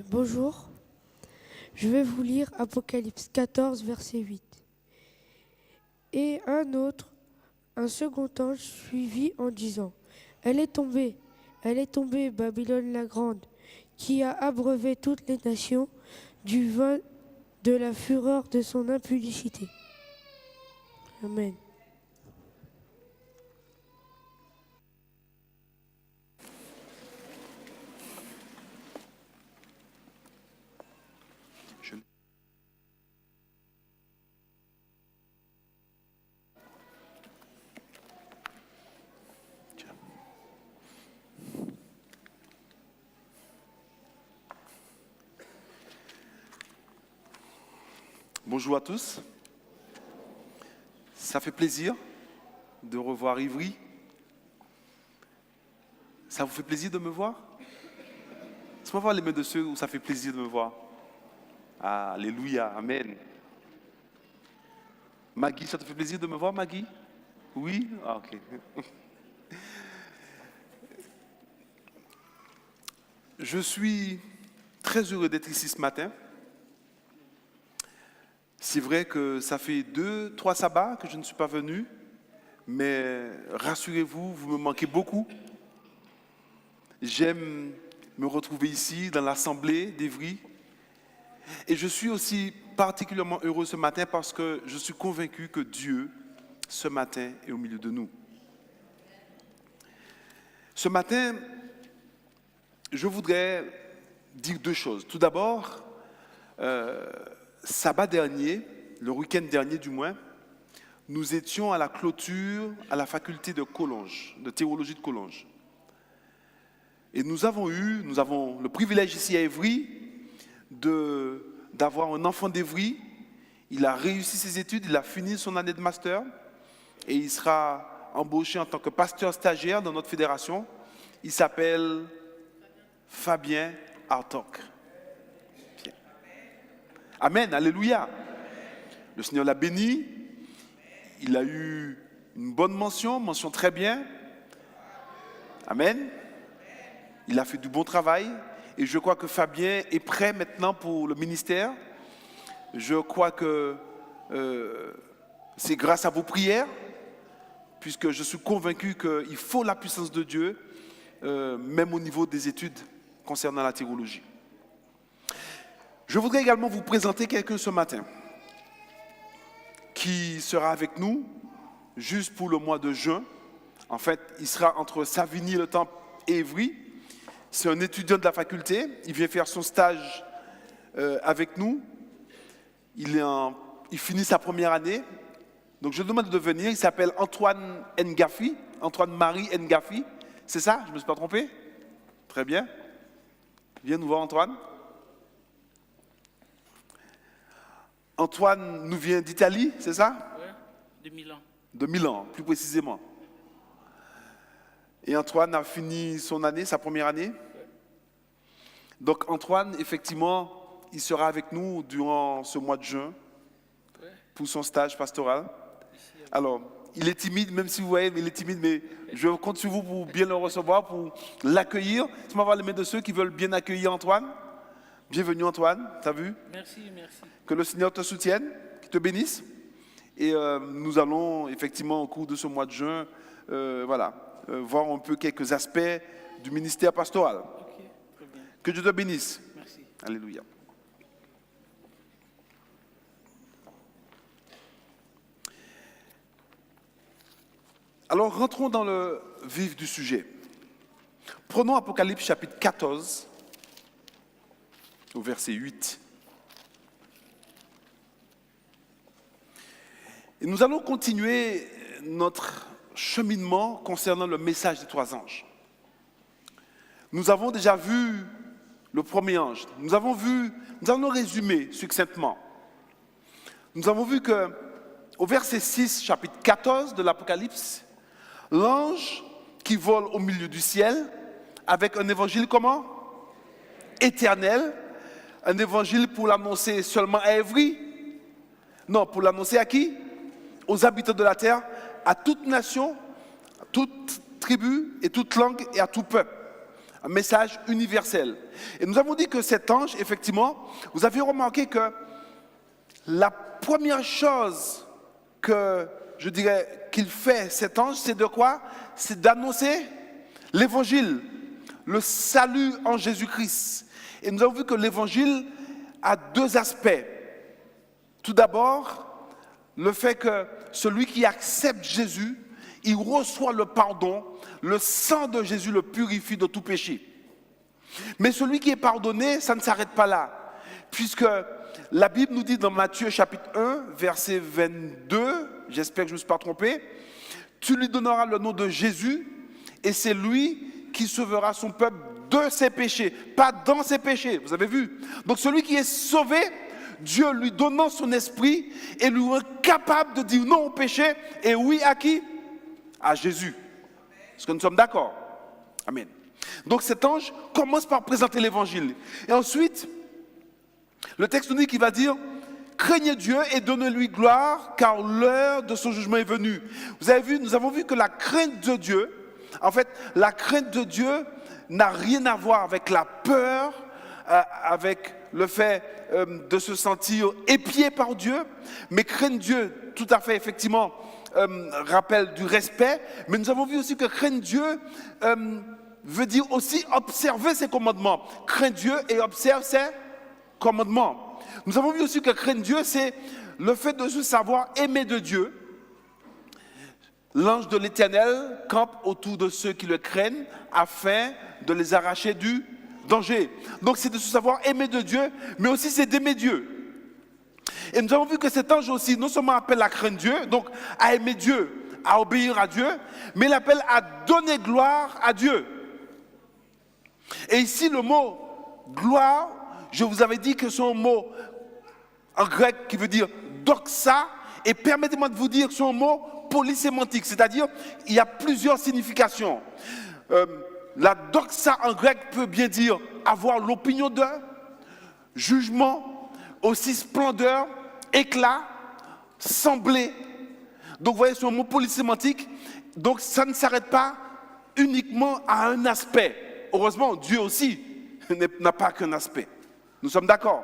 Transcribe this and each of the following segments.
Bonjour, je vais vous lire Apocalypse 14, verset 8. Et un second ange suivit en disant, elle est tombée, Babylone la grande, qui a abreuvé toutes les nations du vin de la fureur de son impudicité. Amen. Bonjour à tous. Ça fait plaisir de revoir Ivry. Ça vous fait plaisir de me voir? Laisse-moi voir les mains de ceux où ça fait plaisir de me voir. Alléluia, Amen. Maggie, ça te fait plaisir de me voir, Maggie? Oui? Ok. Je suis très heureux d'être ici ce matin. C'est vrai que ça fait 2-3 sabbats que je ne suis pas venu, mais rassurez-vous, vous me manquez beaucoup. J'aime me retrouver ici dans l'assemblée d'Ivry. Et je suis aussi particulièrement heureux ce matin parce que je suis convaincu que Dieu, ce matin, est au milieu de nous. Ce matin, je voudrais dire 2 choses. Tout d'abord, sabbat dernier, le week-end dernier du moins, nous étions à la clôture à la faculté de Collonges, de théologie de Collonges. Et nous avons le privilège ici à Évry d'avoir un enfant d'Évry. Il a réussi ses études, il a fini son année de master et il sera embauché en tant que pasteur stagiaire dans notre fédération. Il s'appelle Fabien Hartok. Amen, alléluia. Le Seigneur l'a béni. Il a eu une bonne mention très bien. Amen. Il a fait du bon travail. Et je crois que Fabien est prêt maintenant pour le ministère. Je crois que c'est grâce à vos prières, puisque je suis convaincu qu'il faut la puissance de Dieu, même au niveau des études concernant la théologie. Je voudrais également vous présenter quelqu'un ce matin qui sera avec nous juste pour le mois de juin. En fait, il sera entre Savigny-le-Temple et Évry. C'est un étudiant de la faculté. Il vient faire son stage avec nous. Il finit sa première année. Donc je lui demande de venir. Il s'appelle Antoine Ngafi, Antoine-Marie Ngafi. C'est ça? Je ne me suis pas trompé? Très bien. Viens nous voir, Antoine. Antoine nous vient d'Italie, c'est ça? Oui, de Milan. De Milan, plus précisément. Et Antoine a fini son année, sa première année. Donc Antoine, effectivement, il sera avec nous durant ce mois de juin pour son stage pastoral. Alors, il est timide, même si vous voyez, il est timide, mais je compte sur vous pour bien le recevoir, pour l'accueillir. Je vais voir les mains de ceux qui veulent bien accueillir Antoine. Bienvenue Antoine, t'as vu? Merci, merci. Que le Seigneur te soutienne, qu'il te bénisse. Et nous allons effectivement au cours de ce mois de juin, voir un peu quelques aspects du ministère pastoral. Ok, très bien. Que Dieu te bénisse. Merci. Alléluia. Alors rentrons dans le vif du sujet. Prenons Apocalypse chapitre 14, au verset 8. Et nous allons continuer notre cheminement concernant le message des 3 anges. Nous avons déjà vu le premier ange. Nous allons résumer succinctement. Nous avons vu que au verset 6, chapitre 14 de l'Apocalypse, l'ange qui vole au milieu du ciel avec un évangile comment? Éternel. Un évangile pour l'annoncer seulement à Évry? Non, pour l'annoncer à qui? Aux habitants de la terre, à toute nation, à toute tribu et toute langue et à tout peuple. un message universel. Et nous avons dit que cet ange, effectivement, vous avez remarqué que la première chose que je dirais qu'il fait, cet ange, c'est de quoi? C'est d'annoncer l'évangile, le salut en Jésus-Christ. Et nous avons vu que l'évangile a deux aspects. Tout d'abord, le fait que celui qui accepte Jésus, il reçoit le pardon, le sang de Jésus le purifie de tout péché. Mais celui qui est pardonné, ça ne s'arrête pas là. Puisque la Bible nous dit dans Matthieu chapitre 1, verset 22, j'espère que je ne me suis pas trompé, tu lui donneras le nom de Jésus et c'est lui qui sauvera son peuple de ses péchés, pas dans ses péchés, vous avez vu. Donc celui qui est sauvé, Dieu lui donnant son esprit et lui rend capable de dire non au péché et oui à qui? À Jésus. Est-ce que nous sommes d'accord? Amen. Donc cet ange commence par présenter l'évangile. Et ensuite, le texte nous dit qu'il va dire « Craignez Dieu et donnez-lui gloire, car l'heure de son jugement est venue. » Vous avez vu, nous avons vu que la crainte de Dieu, en fait, la crainte de Dieu n'a rien à voir avec la peur, avec le fait de se sentir épié par Dieu, mais craindre Dieu, tout à fait, effectivement, rappelle du respect, mais nous avons vu aussi que craindre Dieu veut dire aussi observer ses commandements. Craindre Dieu et observe ses commandements. Nous avons vu aussi que craindre Dieu, c'est le fait de se savoir aimer de Dieu. L'ange de l'Éternel campe autour de ceux qui le craignent afin de les arracher du danger. Donc c'est de se savoir aimer de Dieu, mais aussi c'est d'aimer Dieu. Et nous avons vu que cet ange aussi, non seulement appelle à craindre Dieu, donc à aimer Dieu, à obéir à Dieu, mais il appelle à donner gloire à Dieu. Et ici, le mot gloire, je vous avais dit que c'est un mot en grec qui veut dire doxa, et permettez-moi de vous dire que c'est un mot polysémantique, c'est-à-dire il y a plusieurs significations. La doxa en grec peut bien dire avoir l'opinion d'un, jugement, aussi splendeur, éclat, sembler. Donc vous voyez, c'est un mot polysémantique, donc ça ne s'arrête pas uniquement à un aspect. Heureusement, Dieu aussi n'a pas qu'un aspect. Nous sommes d'accord?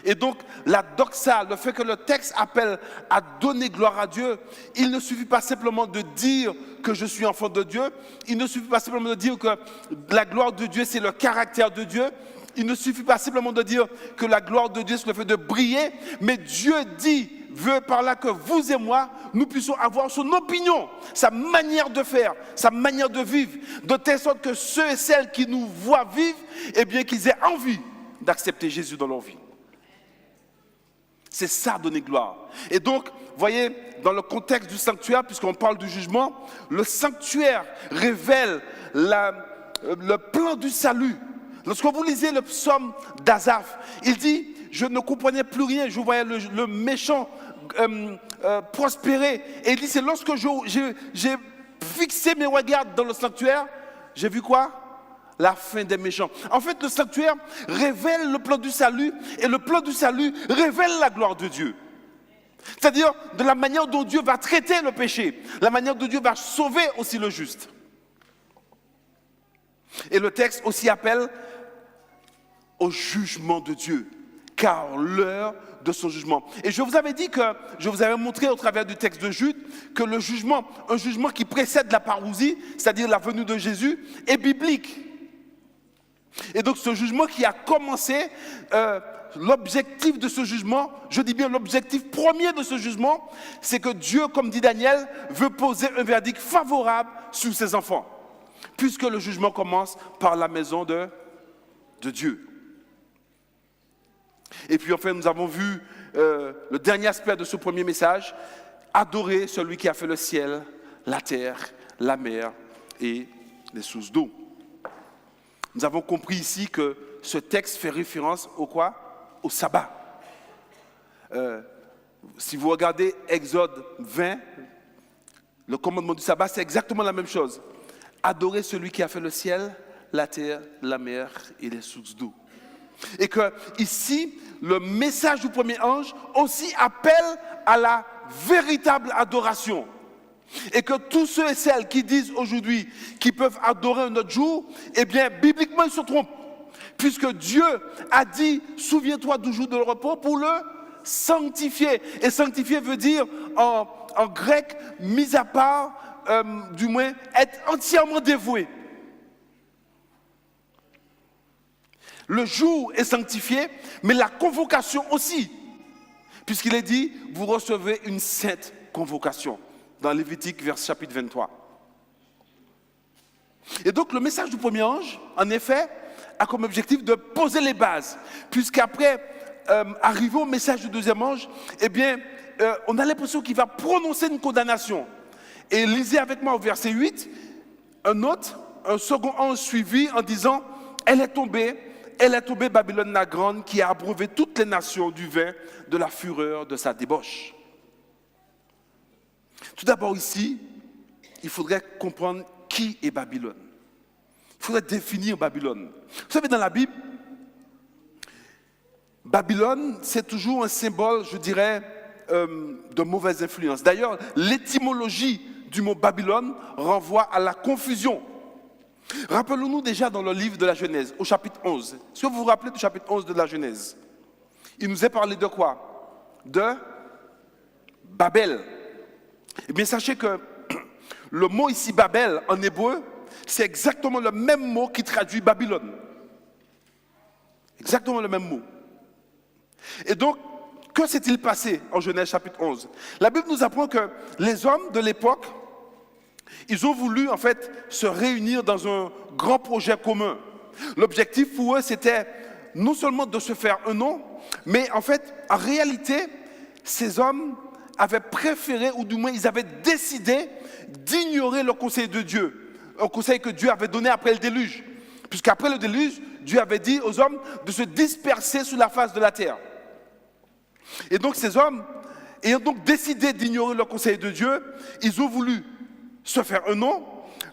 Et donc, la doxa, le fait que le texte appelle à donner gloire à Dieu, il ne suffit pas simplement de dire que je suis enfant de Dieu, il ne suffit pas simplement de dire que la gloire de Dieu, c'est le caractère de Dieu, il ne suffit pas simplement de dire que la gloire de Dieu, c'est le fait de briller, mais Dieu veut par là que vous et moi, nous puissions avoir son opinion, sa manière de faire, sa manière de vivre, de telle sorte que ceux et celles qui nous voient vivre, eh bien qu'ils aient envie d'accepter Jésus dans leur vie. C'est ça, donner gloire. Et donc, voyez, dans le contexte du sanctuaire, puisqu'on parle du jugement, le sanctuaire révèle le plan du salut. Lorsque vous lisez le psaume d'Asaph, il dit, je ne comprenais plus rien, je voyais le méchant prospérer. Et il dit, c'est lorsque j'ai fixé mes regards dans le sanctuaire, j'ai vu quoi? La fin des méchants. En fait, le sanctuaire révèle le plan du salut et le plan du salut révèle la gloire de Dieu. C'est-à-dire de la manière dont Dieu va traiter le péché, la manière dont Dieu va sauver aussi le juste. Et le texte aussi appelle au jugement de Dieu, car l'heure de son jugement. Et je vous avais dit que, je vous avais montré au travers du texte de Jude, que le jugement, un jugement qui précède la parousie, c'est-à-dire la venue de Jésus, est biblique. Et donc ce jugement qui a commencé, l'objectif de ce jugement, je dis bien l'objectif premier de ce jugement, c'est que Dieu, comme dit Daniel, veut poser un verdict favorable sur ses enfants, puisque le jugement commence par la maison de Dieu. Et puis enfin, nous avons vu le dernier aspect de ce premier message, adorer celui qui a fait le ciel, la terre, la mer et les sources d'eau. Nous avons compris ici que ce texte fait référence au quoi? Au sabbat. Si vous regardez Exode 20, le commandement du sabbat, c'est exactement la même chose. Adorer celui qui a fait le ciel, la terre, la mer et les sources d'eau. Et que ici, le message du premier ange aussi appelle à la véritable adoration. Et que tous ceux et celles qui disent aujourd'hui qu'ils peuvent adorer un autre jour, eh bien, bibliquement, ils se trompent. Puisque Dieu a dit, souviens-toi du jour de repos pour le sanctifier. Et sanctifier veut dire, en grec, mis à part, du moins, être entièrement dévoué. Le jour est sanctifié, mais la convocation aussi. Puisqu'il est dit, vous recevez une sainte convocation. Dans Lévitique, chapitre 23. Et donc, le message du premier ange, en effet, a comme objectif de poser les bases. Puisqu'après, arrivé au message du deuxième ange, eh bien, on a l'impression qu'il va prononcer une condamnation. Et lisez avec moi au verset 8, un second ange suivi en disant, elle est tombée, Babylone la grande, qui a abreuvé toutes les nations du vin de la fureur de sa débauche. Tout d'abord ici, il faudrait comprendre qui est Babylone. Il faudrait définir Babylone. Vous savez, dans la Bible, Babylone, c'est toujours un symbole, je dirais, de mauvaise influence. D'ailleurs, l'étymologie du mot Babylone renvoie à la confusion. Rappelons-nous déjà dans le livre de la Genèse, au chapitre 11. Est-ce que vous vous rappelez du chapitre 11 de la Genèse? Il nous est parlé de quoi? De Babel. Eh bien, sachez que le mot ici, Babel, en hébreu, c'est exactement le même mot qui traduit Babylone. Exactement le même mot. Et donc, que s'est-il passé en Genèse chapitre 11? La Bible nous apprend que les hommes de l'époque, ils ont voulu en fait se réunir dans un grand projet commun. L'objectif pour eux, c'était non seulement de se faire un nom, mais en fait, en réalité, ces hommes avaient préféré, ou du moins ils avaient décidé d'ignorer le conseil de Dieu, un conseil que Dieu avait donné après le déluge. Puisqu'après le déluge, Dieu avait dit aux hommes de se disperser sur la face de la terre. Et donc ces hommes, ayant donc décidé d'ignorer le conseil de Dieu, ils ont voulu se faire un nom,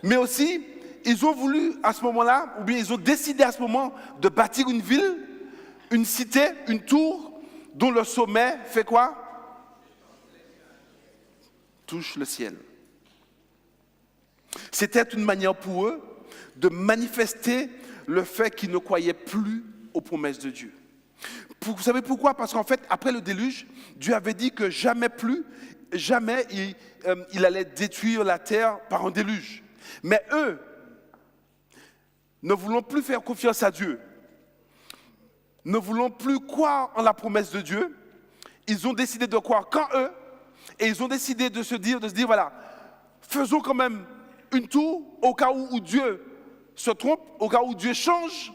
mais aussi ils ont voulu à ce moment-là, ou bien ils ont décidé à ce moment de bâtir une ville, une cité, une tour, dont le sommet fait quoi? Touche le ciel. C'était une manière pour eux de manifester le fait qu'ils ne croyaient plus aux promesses de Dieu. Vous savez pourquoi? Parce qu'en fait, après le déluge, Dieu avait dit que jamais il allait détruire la terre par un déluge. Mais eux, ne voulant plus faire confiance à Dieu, ne voulant plus croire en la promesse de Dieu, ils ont décidé de croire qu'en eux, et ils ont décidé de se dire, voilà, faisons quand même une tour au cas où Dieu se trompe, au cas où Dieu change.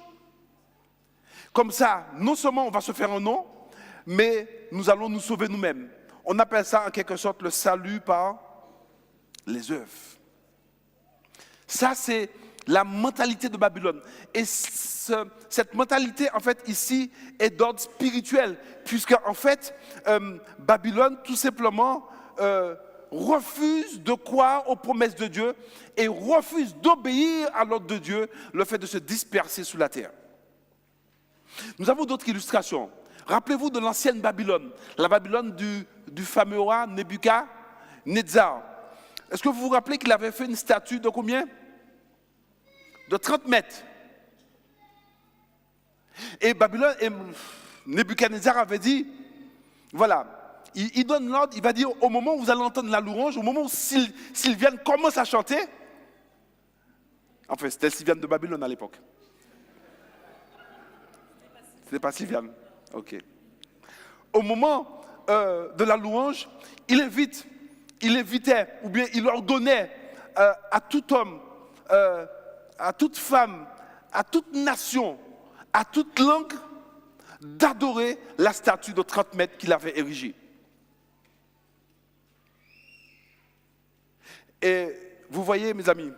Comme ça, non seulement on va se faire un nom, mais nous allons nous sauver nous-mêmes. On appelle ça en quelque sorte le salut par les œuvres. Ça, c'est la mentalité de Babylone. Et cette mentalité, en fait, ici, est d'ordre spirituel, puisque, en fait, Babylone, tout simplement, refuse de croire aux promesses de Dieu et refuse d'obéir à l'ordre de Dieu, le fait de se disperser sous la terre. Nous avons d'autres illustrations. Rappelez-vous de l'ancienne Babylone, la Babylone du fameux roi Nebuchadnezzar. Est-ce que vous vous rappelez qu'il avait fait une statue de combien? De 30 mètres. Et Nebuchadnezzar avait dit, voilà, il donne l'ordre, il va dire, au moment où vous allez entendre la louange, au moment où Sylviane commence à chanter, enfin c'était Sylviane de Babylone à l'époque. C'était pas Sylviane, ok. Au moment de la louange, il invitait, ou bien il ordonnait à tout homme, à toute femme, à toute nation, à toute langue, d'adorer la statue de 30 mètres qu'il avait érigée. Et vous voyez, mes amis,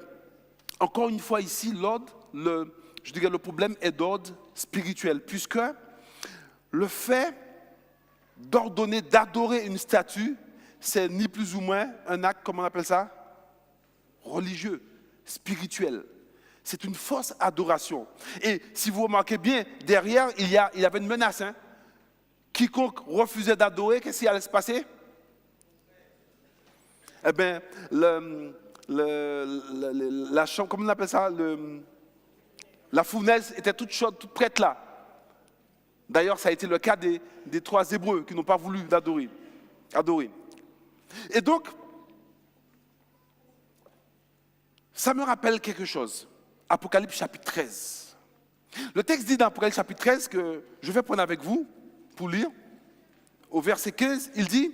encore une fois ici, le problème est d'ordre spirituel, puisque le fait d'ordonner, d'adorer une statue, c'est ni plus ou moins un acte, comment on appelle ça? Religieux, spirituel. C'est une fausse adoration. Et si vous remarquez bien, derrière, il y avait une menace. Hein? Quiconque refusait d'adorer, qu'est-ce qui allait se passer? eh bien, la chambre, comment on appelle ça, la fournaise était toute chaude, toute prête là. D'ailleurs, ça a été le cas des 3 Hébreux qui n'ont pas voulu adorer. Et donc, ça me rappelle quelque chose. Apocalypse chapitre 13. Le texte dit dans Apocalypse chapitre 13 que je vais prendre avec vous pour lire. Au verset 15, il dit: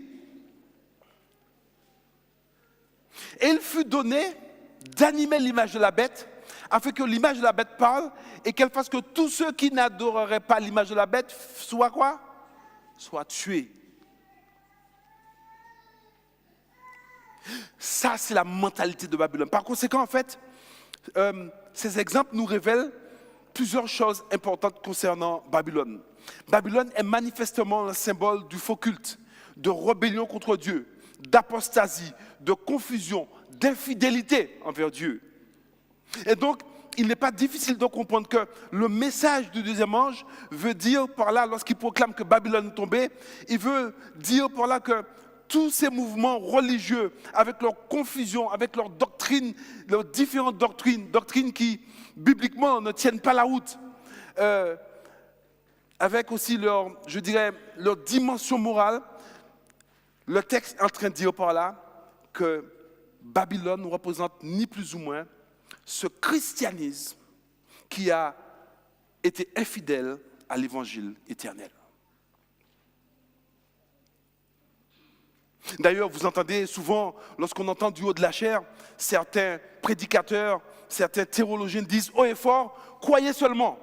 et il fut donné d'animer l'image de la bête, afin que l'image de la bête parle et qu'elle fasse que tous ceux qui n'adoreraient pas l'image de la bête soient quoi? Soient tués. Ça, c'est la mentalité de Babylone. Par conséquent, en fait, ces exemples nous révèlent plusieurs choses importantes concernant Babylone. Babylone est manifestement un symbole du faux culte, de rébellion contre Dieu, d'apostasie, de confusion, d'infidélité envers Dieu. Et donc, il n'est pas difficile de comprendre que le message du deuxième ange veut dire par là, lorsqu'il proclame que Babylone est tombée, il veut dire par là que tous ces mouvements religieux, avec leur confusion, avec leurs doctrines, leurs différentes doctrines qui, bibliquement, ne tiennent pas la route, avec aussi leur dimension morale, le texte est en train de dire par là que Babylone représente ni plus ou moins ce christianisme qui a été infidèle à l'évangile éternel. D'ailleurs, vous entendez souvent, lorsqu'on entend du haut de la chair, certains prédicateurs, certains théologiens disent haut et fort, croyez seulement.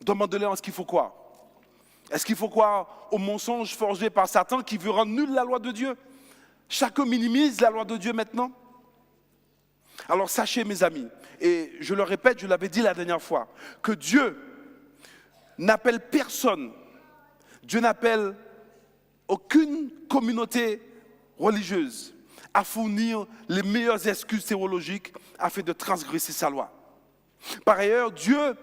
Demandez-leur, est-ce qu'il faut croire? Est-ce qu'il faut croire au mensonge forgé par Satan qui veut rendre nulle la loi de Dieu? Chacun minimise la loi de Dieu maintenant. Alors sachez, mes amis, et je le répète, je l'avais dit la dernière fois, que Dieu n'appelle personne, Dieu n'appelle aucune communauté religieuse à fournir les meilleures excuses théologiques afin de transgresser sa loi. Par ailleurs, Dieu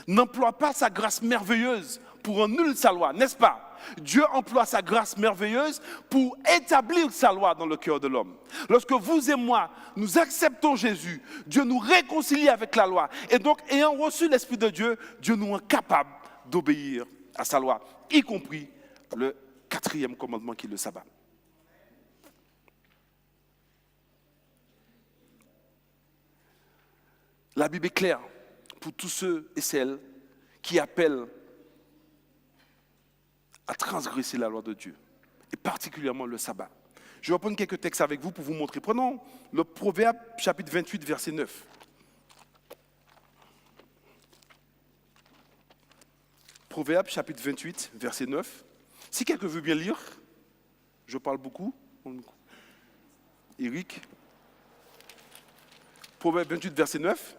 n'emploie pas sa grâce merveilleuse pour annuler sa loi, n'est-ce pas? Dieu emploie sa grâce merveilleuse pour établir sa loi dans le cœur de l'homme. Lorsque vous et moi, nous acceptons Jésus, Dieu nous réconcilie avec la loi. Et donc, ayant reçu l'Esprit de Dieu, Dieu nous rend capables d'obéir à sa loi, y compris le 4e commandement qui est le sabbat. La Bible est claire pour tous ceux et celles qui appellent à transgresser la loi de Dieu, et particulièrement le sabbat. Je vais prendre quelques textes avec vous pour vous montrer. Prenons le Proverbe chapitre 28, verset 9. Proverbe chapitre 28, verset 9. Si quelqu'un veut bien lire, je parle beaucoup. Eric. Proverbe 28, verset 9.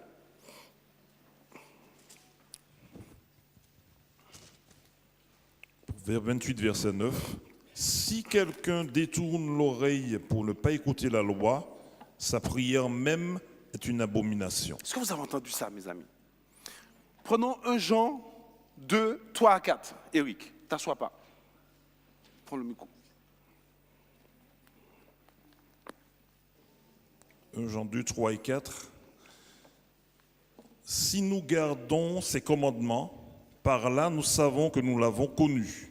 Vers 28, verset 9. Si quelqu'un détourne l'oreille pour ne pas écouter la loi, sa prière même est une abomination. Est-ce que vous avez entendu ça, mes amis? Prenons 1 Jean 2, 3 à 4. Eric, t'assois pas. Prends le micro. 1 Jean 2, 3 et 4. Si nous gardons ses commandements, par là nous savons que nous l'avons connu.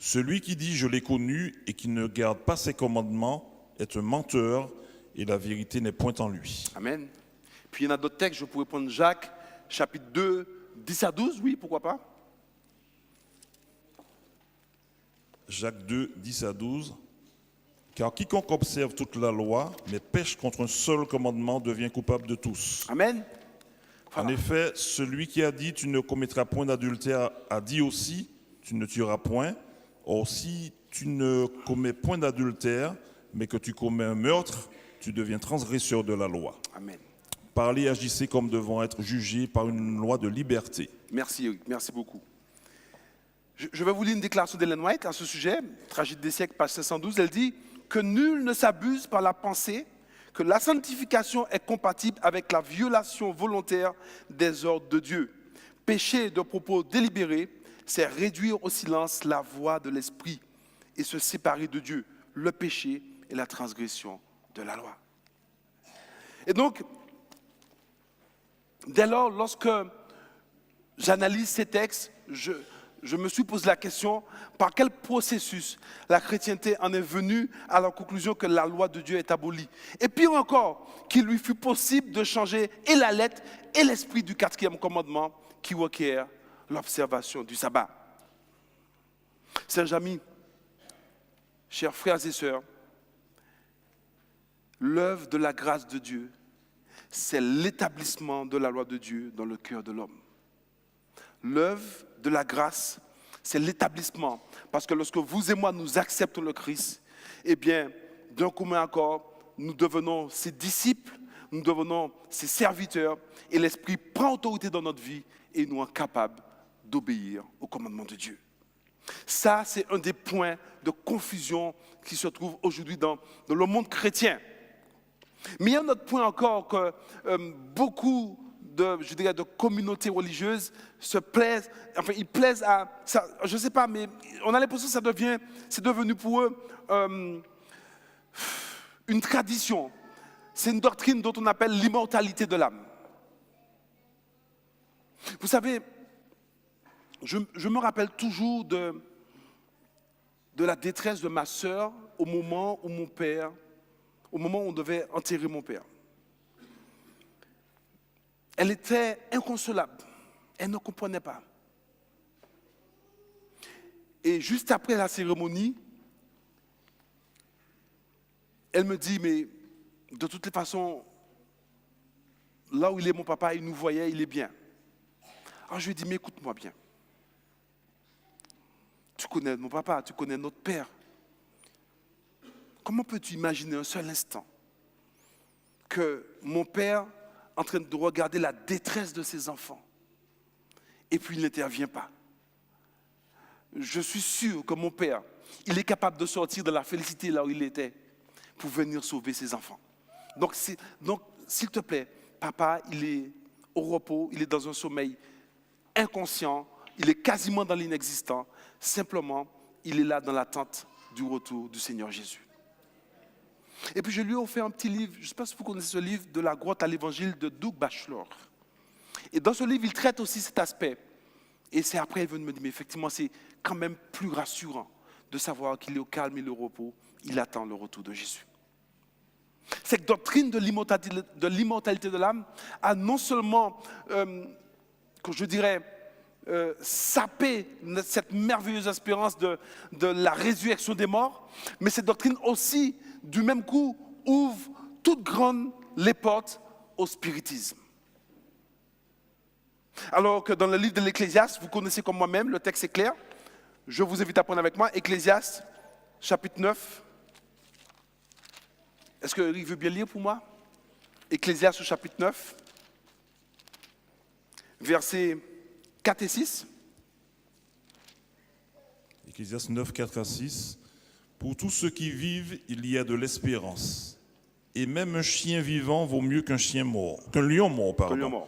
Celui qui dit « je l'ai connu » et qui ne garde pas ses commandements est un menteur et la vérité n'est point en lui. Amen. Puis il y en a d'autres textes, je pourrais prendre Jacques, chapitre 2, 10 à 12, oui, pourquoi pas? Jacques 2, 10 à 12. Car quiconque observe toute la loi, mais pêche contre un seul commandement, devient coupable de tous. Amen. Voilà. En effet, celui qui a dit « tu ne commettras point d'adultère » a dit aussi « tu ne tueras point ». Or, si tu ne commets point d'adultère, mais que tu commets un meurtre, tu deviens transgresseur de la loi. Amen. Parlez et agissez comme devant être jugés par une loi de liberté. Merci Eric, merci beaucoup. Je vais vous lire une déclaration d'Ellen White à ce sujet, Tragédie des siècles, page 512. Elle dit que nul ne s'abuse par la pensée que la sanctification est compatible avec la violation volontaire des ordres de Dieu. Pécher de propos délibérés, c'est réduire au silence la voix de l'esprit et se séparer de Dieu. le péché et la transgression de la loi. Et donc, dès lors, lorsque j'analyse ces textes, je me suis posé la question, par quel processus la chrétienté en est venue à la conclusion que la loi de Dieu est abolie. Et pire encore, qu'il lui fut possible de changer et la lettre et l'esprit du 4e commandement qui requiert l'observation du sabbat. Chers amis, chers frères et sœurs, l'œuvre de la grâce de Dieu, c'est l'établissement de la loi de Dieu dans le cœur de l'homme. L'œuvre de la grâce, c'est l'établissement. Parce que lorsque vous et moi, nous acceptons le Christ, eh bien, d'un commun accord, nous devenons ses disciples, nous devenons ses serviteurs, et l'Esprit prend autorité dans notre vie et nous rend capables d'obéir au commandement de Dieu. Ça, c'est un des points de confusion qui se trouve aujourd'hui dans le monde chrétien. Mais il y a un autre point encore que beaucoup de communautés religieuses ils plaisent à, ça, je ne sais pas, mais on a l'impression que c'est devenu pour eux une tradition. C'est une doctrine dont on appelle l'immortalité de l'âme. Vous savez, je me rappelle toujours de la détresse de ma sœur au moment où on devait enterrer mon père. Elle était inconsolable. Elle ne comprenait pas. Et juste après la cérémonie, elle me dit, mais de toutes les façons, là où il est mon papa, il nous voyait, il est bien. Alors je lui ai dit, mais écoute-moi bien. Tu connais mon papa, tu connais notre père. Comment peux-tu imaginer un seul instant que mon père en train de regarder la détresse de ses enfants et puis il n'intervient pas? Je suis sûr que mon père, il est capable de sortir de la félicité là où il était pour venir sauver ses enfants. Donc s'il te plaît, papa, il est au repos, il est dans un sommeil inconscient, il est quasiment dans l'inexistant. Simplement, il est là dans l'attente du retour du Seigneur Jésus. Et puis je lui ai offert un petit livre, je ne sais pas si vous connaissez ce livre, de la grotte à l'évangile de Doug Batchelor. Et dans ce livre, il traite aussi cet aspect. Et c'est après, il veut me dire, mais effectivement, c'est quand même plus rassurant de savoir qu'il est au calme et le repos. Il attend le retour de Jésus. Cette doctrine de l'immortalité de l'âme a non seulement, que je dirais, sapé cette merveilleuse espérance de la résurrection des morts, mais cette doctrine aussi, du même coup, ouvre toutes grandes les portes au spiritisme. Alors que dans le livre de l'Ecclésiaste, vous connaissez comme moi-même, le texte est clair. Je vous invite à prendre avec moi Ecclésiaste, chapitre 9. Est-ce que Eric veut bien lire pour moi? Ecclésiaste, chapitre 9, versets 4 et 6. Ecclésiaste 9, 4 à 6. Pour tous ceux qui vivent, il y a de l'espérance. Et même un chien vivant vaut mieux qu'un lion mort, pardon.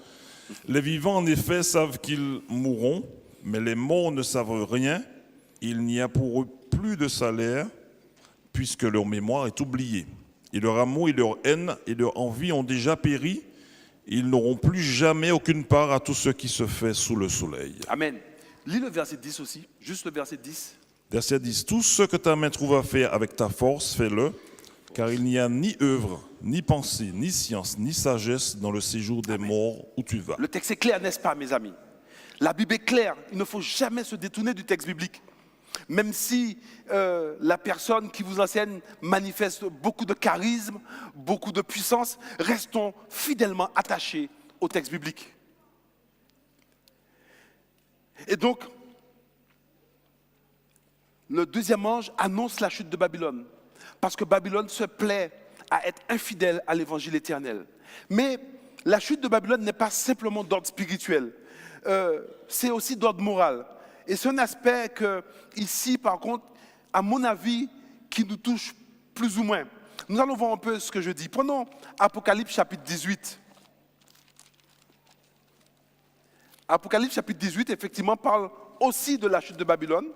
Les vivants, en effet, savent qu'ils mourront, mais les morts ne savent rien. Il n'y a pour eux plus de salaire, puisque leur mémoire est oubliée. Et leur amour et leur haine et leur envie ont déjà péri. Ils n'auront plus jamais aucune part à tout ce qui se fait sous le soleil. Amen. Lis le verset 10 aussi, juste le verset 10. Verset 10. Tout ce que ta main trouve à faire avec ta force, fais-le, car il n'y a ni œuvre, ni pensée, ni science, ni sagesse dans le séjour des morts où tu vas. Le texte est clair, n'est-ce pas, mes amis? La Bible est claire. Il ne faut jamais se détourner du texte biblique. Même si la personne qui vous enseigne manifeste beaucoup de charisme, beaucoup de puissance, restons fidèlement attachés au texte biblique. Et donc, le deuxième ange annonce la chute de Babylone, parce que Babylone se plaît à être infidèle à l'évangile éternel. Mais la chute de Babylone n'est pas simplement d'ordre spirituel, c'est aussi d'ordre moral. Et c'est un aspect que, ici, par contre, à mon avis, qui nous touche plus ou moins. Nous allons voir un peu ce que je dis. Prenons Apocalypse chapitre 18. Apocalypse chapitre 18, effectivement, parle aussi de la chute de Babylone.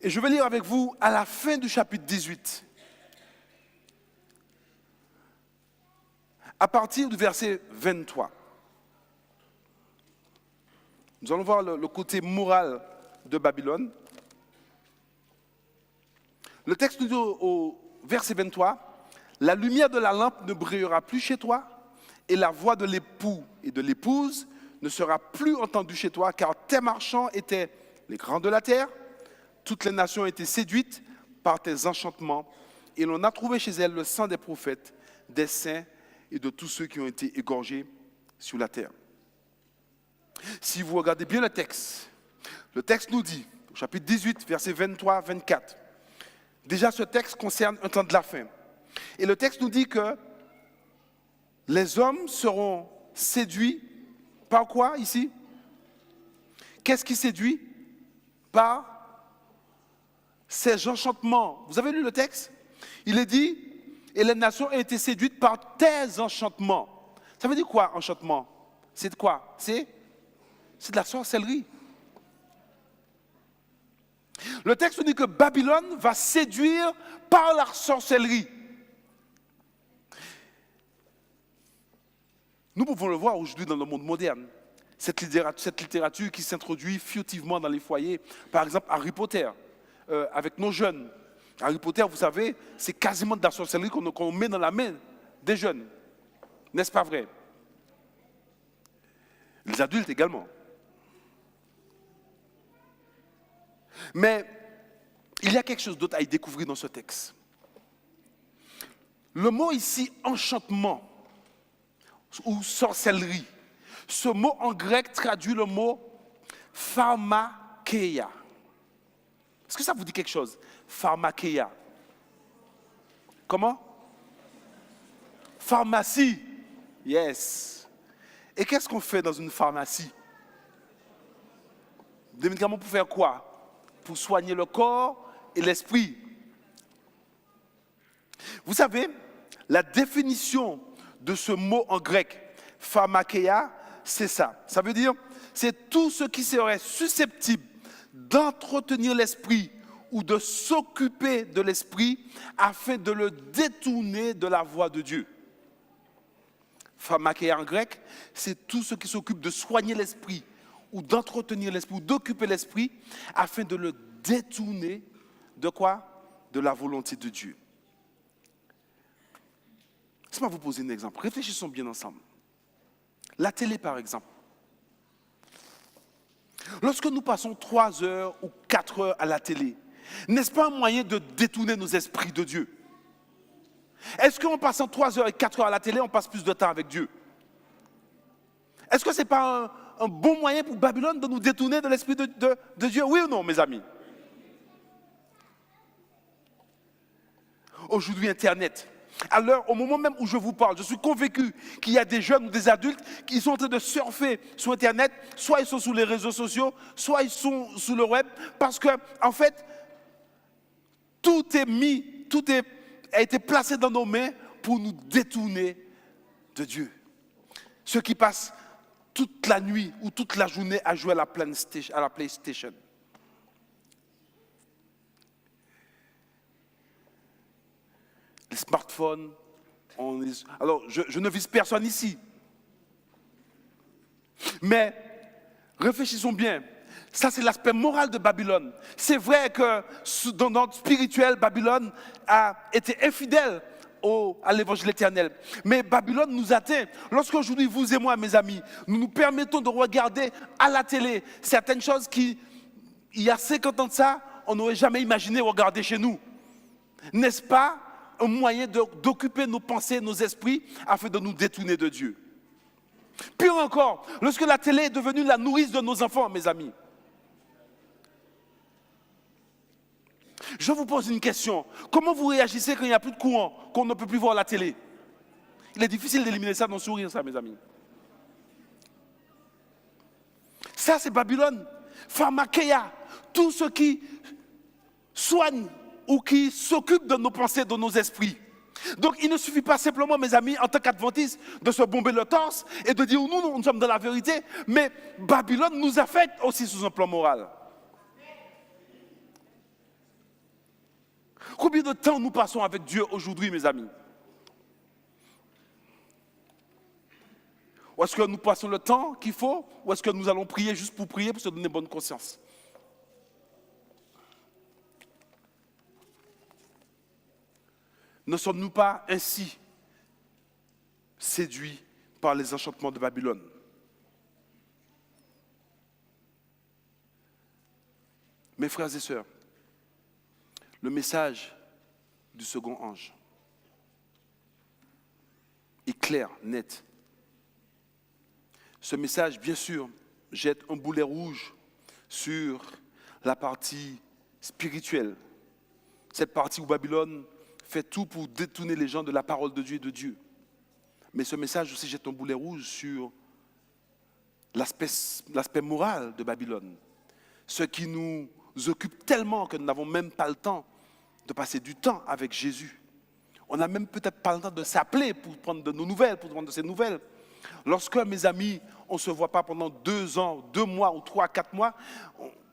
Et je vais lire avec vous à la fin du chapitre 18. À partir du verset 23. Nous allons voir le côté moral de Babylone. Le texte nous dit au verset 23, « La lumière de la lampe ne brillera plus chez toi, et la voix de l'époux et de l'épouse ne sera plus entendue chez toi, car tes marchands étaient les grands de la terre, toutes les nations étaient séduites par tes enchantements, et l'on a trouvé chez elles le sang des prophètes, des saints et de tous ceux qui ont été égorgés sur la terre. » Si vous regardez bien le texte nous dit, au chapitre 18, versets 23-24, déjà ce texte concerne un temps de la fin. Et le texte nous dit que les hommes seront séduits par quoi ici? Qu'est-ce qui séduit? Par ces enchantements. Vous avez lu le texte? Il est dit, et les nations ont été séduites par tes enchantements. Ça veut dire quoi, enchantement? C'est de quoi? C'est de la sorcellerie. Le texte nous dit que Babylone va séduire par la sorcellerie. Nous pouvons le voir aujourd'hui dans le monde moderne. Cette littérature qui s'introduit furtivement dans les foyers. Par exemple, Harry Potter, avec nos jeunes. Harry Potter, vous savez, c'est quasiment de la sorcellerie qu'on met dans la main des jeunes. N'est-ce pas vrai? Les adultes également. Mais il y a quelque chose d'autre à y découvrir dans ce texte. Le mot ici, enchantement ou sorcellerie, ce mot en grec traduit le mot pharmakeia. Est-ce que ça vous dit quelque chose? Pharmakeia. Comment? Pharmacie. Yes. Et qu'est-ce qu'on fait dans une pharmacie? Des médicaments pour faire quoi? Pour soigner le corps et l'esprit. Vous savez, la définition de ce mot en grec, pharmakeia, c'est ça. Ça veut dire, c'est tout ce qui serait susceptible d'entretenir l'esprit ou de s'occuper de l'esprit afin de le détourner de la voie de Dieu. Pharmakeia en grec, c'est tout ce qui s'occupe de soigner l'esprit ou d'entretenir l'esprit ou d'occuper l'esprit afin de le détourner de quoi? De la volonté de Dieu. Laissez-moi vous poser un exemple. Réfléchissons bien ensemble. La télé, par exemple. Lorsque nous passons 3 heures ou 4 heures à la télé, n'est-ce pas un moyen de détourner nos esprits de Dieu? Est-ce qu'en passant 3 heures et 4 heures à la télé, on passe plus de temps avec Dieu? Est-ce que ce n'est pas un bon moyen pour Babylone de nous détourner de l'esprit de Dieu? Oui ou non, mes amis? Aujourd'hui, Internet. Alors, au moment même où je vous parle, je suis convaincu qu'il y a des jeunes ou des adultes qui sont en train de surfer sur Internet, soit ils sont sur les réseaux sociaux, soit ils sont sur le web, parce que, en fait, tout a été placé dans nos mains pour nous détourner de Dieu. Ceux qui passent toute la nuit ou toute la journée à jouer à la PlayStation. Les smartphones. Alors, je ne vise personne ici. Mais réfléchissons bien. Ça, c'est l'aspect moral de Babylone. C'est vrai que dans notre spirituel, Babylone a été infidèle à l'évangile éternel. Mais Babylone nous atteint. Lorsqu'aujourd'hui, vous et moi, mes amis, nous nous permettons de regarder à la télé certaines choses qui, il y a 50 ans de ça, on n'aurait jamais imaginé regarder chez nous. N'est-ce pas un moyen d'occuper nos pensées, nos esprits, afin de nous détourner de Dieu? Pire encore, lorsque la télé est devenue la nourrice de nos enfants, mes amis. Je vous pose une question. Comment vous réagissez quand il n'y a plus de courant, qu'on ne peut plus voir la télé? Il est difficile d'éliminer ça dans le sourire, ça, mes amis. Ça, c'est Babylone. Pharmakeia. Tout ce qui soigne ou qui s'occupe de nos pensées, de nos esprits. Donc, il ne suffit pas simplement, mes amis, en tant qu'adventistes, de se bomber le torse et de dire nous sommes dans la vérité, mais Babylone nous affecte aussi sous un plan moral. Combien de temps nous passons avec Dieu aujourd'hui, mes amis? Ou est-ce que nous passons le temps qu'il faut? Ou est-ce que nous allons prier juste pour prier, pour se donner bonne conscience? Ne sommes-nous pas ainsi séduits par les enchantements de Babylone? Mes frères et sœurs, le message du second ange est clair, net. Ce message, bien sûr, jette un boulet rouge sur la partie spirituelle. Cette partie où Babylone fait tout pour détourner les gens de la parole de Dieu et de Dieu. Mais ce message aussi jette un boulet rouge sur l'aspect moral de Babylone. Ce qui nous occupe tellement que nous n'avons même pas le temps de passer du temps avec Jésus. On n'a même peut-être pas le temps de s'appeler pour prendre de nos nouvelles, pour prendre de ses nouvelles. Lorsque, mes amis, on ne se voit pas pendant 2 ans, 2 mois ou 3, 4 mois,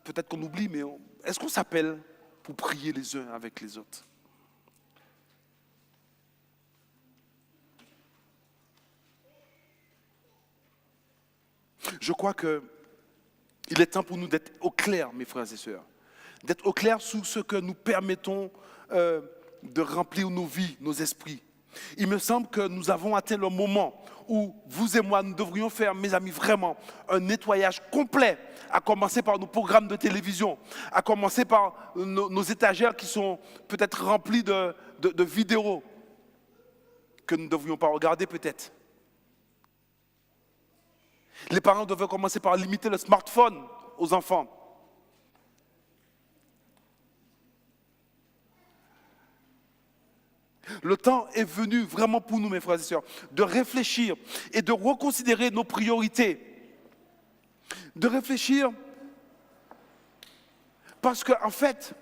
peut-être qu'on oublie, mais est-ce qu'on s'appelle pour prier les uns avec les autres? Je crois qu'il est temps pour nous d'être au clair, mes frères et sœurs. D'être au clair sur ce que nous permettons de remplir nos vies, nos esprits. Il me semble que nous avons atteint le moment où vous et moi, nous devrions faire, mes amis, vraiment un nettoyage complet, à commencer par nos programmes de télévision, à commencer par nos étagères qui sont peut-être remplies de vidéos que nous ne devrions pas regarder peut-être. Les parents devraient commencer par limiter le smartphone aux enfants. Le temps est venu vraiment pour nous, mes frères et sœurs, de réfléchir et de reconsidérer nos priorités. De réfléchir parce qu'en fait,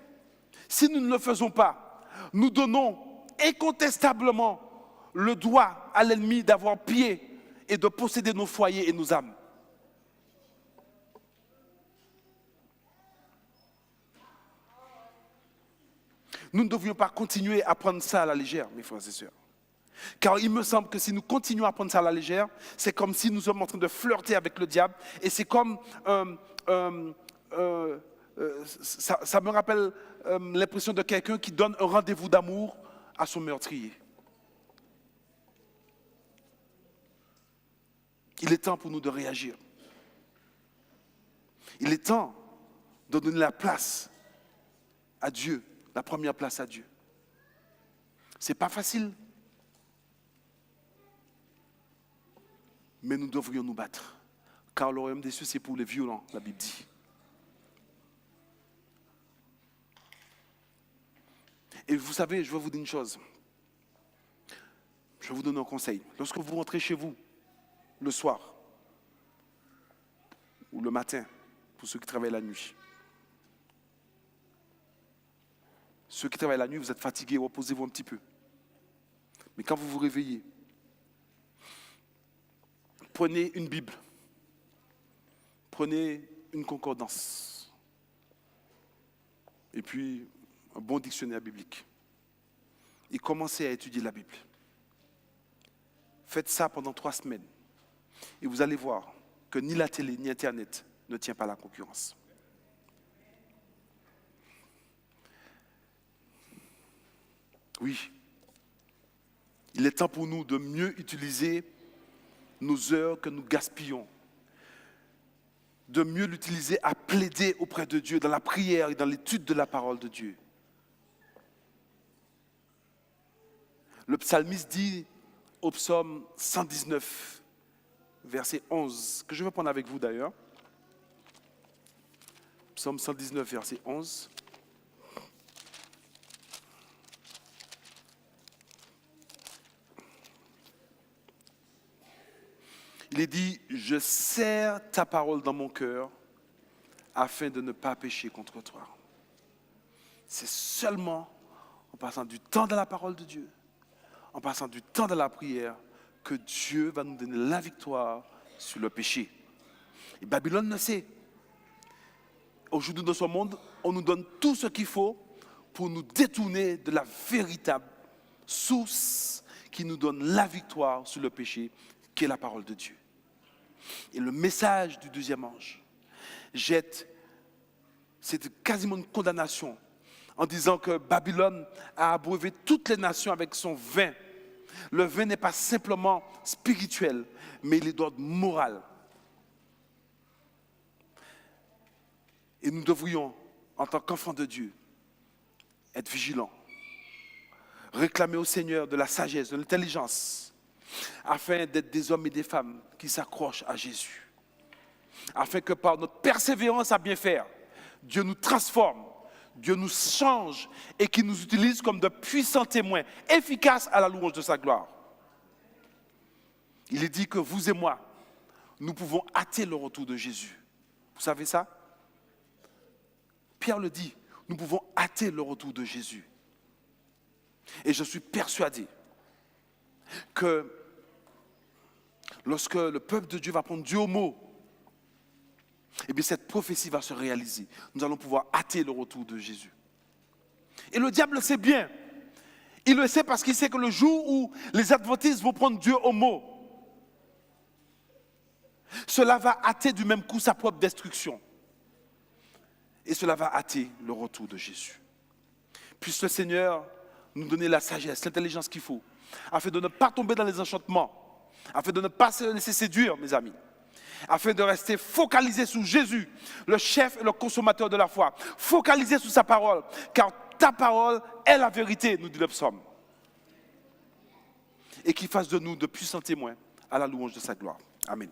si nous ne le faisons pas, nous donnons incontestablement le droit à l'ennemi d'avoir pied et de posséder nos foyers et nos âmes. Nous ne devrions pas continuer à prendre ça à la légère, mes frères et sœurs. Car il me semble que si nous continuons à prendre ça à la légère, c'est comme si nous sommes en train de flirter avec le diable. Et c'est comme, ça me rappelle l'impression de quelqu'un qui donne un rendez-vous d'amour à son meurtrier. Il est temps pour nous de réagir. Il est temps de donner la place à Dieu, la première place à Dieu. C'est pas facile, mais nous devrions nous battre, car le royaume des cieux c'est pour les violents, la Bible dit. Et vous savez, je vais vous dire une chose. Je vais vous donner un conseil. Lorsque vous rentrez chez vous, le soir ou le matin, pour ceux qui travaillent la nuit. Ceux qui travaillent la nuit, vous êtes fatigués, reposez-vous un petit peu. Mais quand vous vous réveillez, prenez une Bible, prenez une concordance, et puis un bon dictionnaire biblique, et commencez à étudier la Bible. Faites ça pendant 3 semaines. Et vous allez voir que ni la télé ni Internet ne tient pas la concurrence. Oui, il est temps pour nous de mieux utiliser nos heures que nous gaspillons, de mieux l'utiliser à plaider auprès de Dieu dans la prière et dans l'étude de la parole de Dieu. Le psalmiste dit au psaume 119, verset 11, que je vais prendre avec vous d'ailleurs. Psaume 119, verset 11. Il est dit, je serre ta parole dans mon cœur afin de ne pas pécher contre toi. C'est seulement en passant du temps dans la parole de Dieu, en passant du temps dans la prière, que Dieu va nous donner la victoire sur le péché. Et Babylone le sait. Aujourd'hui dans ce monde, on nous donne tout ce qu'il faut pour nous détourner de la véritable source qui nous donne la victoire sur le péché, qui est la parole de Dieu. Et le message du deuxième ange jette, c'est quasiment une condamnation, en disant que Babylone a abreuvé toutes les nations avec son vin. Le vin n'est pas simplement spirituel, mais il est d'ordre moral. Et nous devrions, en tant qu'enfants de Dieu, être vigilants, réclamer au Seigneur de la sagesse, de l'intelligence, afin d'être des hommes et des femmes qui s'accrochent à Jésus. Afin que par notre persévérance à bien faire, Dieu nous transforme, Dieu nous change et qu'il nous utilise comme de puissants témoins efficaces à la louange de sa gloire. Il est dit que vous et moi, nous pouvons hâter le retour de Jésus. Vous savez ça? Pierre le dit, nous pouvons hâter le retour de Jésus. Et je suis persuadé que lorsque le peuple de Dieu va prendre Dieu au mot, eh bien cette prophétie va se réaliser. Nous allons pouvoir hâter le retour de Jésus. Et le diable le sait bien. Il le sait parce qu'il sait que le jour où les adventistes vont prendre Dieu au mot, cela va hâter du même coup sa propre destruction. Et cela va hâter le retour de Jésus. Puisse le Seigneur nous donner la sagesse, l'intelligence qu'il faut, afin de ne pas tomber dans les enchantements, afin de ne pas se laisser séduire, mes amis, afin de rester focalisé sur Jésus, le chef et le consommateur de la foi, focalisé sur sa parole, car ta parole est la vérité, nous dit le psaume. Et qu'il fasse de nous de puissants témoins à la louange de sa gloire. Amen.